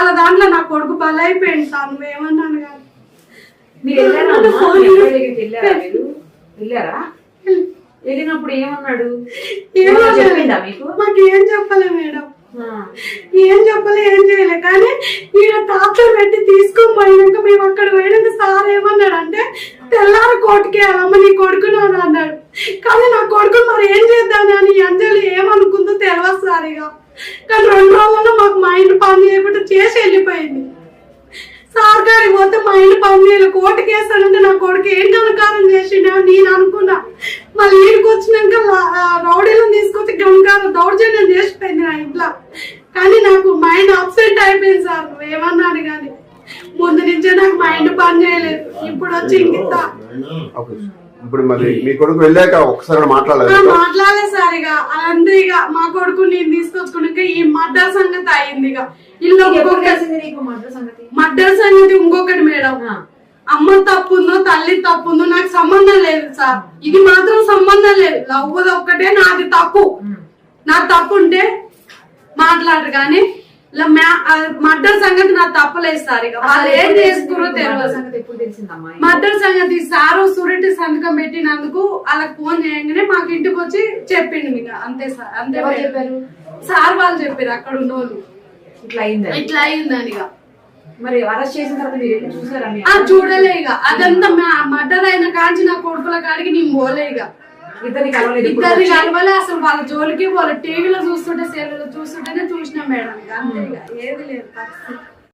వాళ్ళ దాంట్లో నా కొడుకు బలైపోయింది సార్. నువ్వేమన్నాను కానీ వెళ్ళారా? వెళ్ళినప్పుడు ఏమన్నాడు? మాకు ఏం చెప్పలే మేడం, ఏం చెప్పలే, ఏం చేయలే. కానీ ఈయన టార్చర్ పెట్టి తీసుకొని పోయినాక మేము అక్కడ పోయినాక సార్ ఏమన్నాడు అంటే తెల్లారి కోర్టుకి వెళ్ళమ్మ నీ కొడుకున్నాడు అన్నాడు. కానీ నా కొడుకు మరి ఏం చేద్దామని అంజలి ఏమనుకుందో తెలియదు సార్. ఇక కానీ 2 రోజుల్లో మాకు మైండ్ పని చేయకుండా చేసి వెళ్ళిపోయింది. సార్ గారికి పోతే మైండ్ పని చేయలేదు, కోర్టుకి వేస్తాడంటే నా కొడుకు ఏం గణకారం చేసిండే నేను అనుకున్నా. మళ్ళీ ఈడికి వచ్చినాక రౌడీలను తీసుకొచ్చి గణకారం దౌర్జన్యం చేసిపోయింది నా ఇంట్లో. కానీ నాకు మైండ్ అప్సెట్ అయిపోయింది సార్. నువ్వేమన్నాను కానీ ముందు నుంచే నాకు మైండ్ పని చేయలేదు. ఇప్పుడు వచ్చి ఇంత ఇప్పుడు మరి మీ కొడుకు వెళ్ళాక ఒకసారి మాట్లాడలేదు సార్. ఇక అంతే, ఇక మా కొడుకు నేను తీసుకొచ్చుకున్నాక ఈ మర్డర్ సంగతి అయింది. ఇక ఇల్లు మర్డర్ సంగతి ఇంకొకటి మేడం, అమ్మ తప్పుందో తల్లి తప్పుందో నాకు సంబంధం లేదు సార్. ఇది మాత్రం సంబంధం లేదు. లవ్వుది ఒక్కటే నాది తప్పు. నా తప్పు ఉంటే మాట్లాడరు కానీ మర్డర్ సంగతి నాకు తప్పలేదు సార్. ఇక వాళ్ళు ఏం చేసుకురో తెలియదు. మర్డర్ సంగతి సారు సూరిటీ సంతకం పెట్టినందుకు వాళ్ళకి ఫోన్ చేయగానే మాకు ఇంటికి వచ్చి చెప్పిండు. ఇక అంతే సార్. అంతే చెప్పారు సార్, వాళ్ళు చెప్పారు అక్కడ ఉన్న వాళ్ళు ఇట్లా అయిందని. ఇక మరి అరెస్ట్ చేసిన తర్వాత మీరు చూసారా? చూడలే. ఇక అదంతా మర్డర్ అయిన కాంచి నా కొడుకుల కాడికి నేను పోలే. ఇక ఇద్దరిని కలవలే అసలు. వాళ్ళ జోలికి వాళ్ళ టీవీలో చూస్తుంటే సెల్లులో చూస్తుంటేనే చూసినాం మేడం. ఇక అంతే, ఇక ఏది లేదు పరిస్థితి.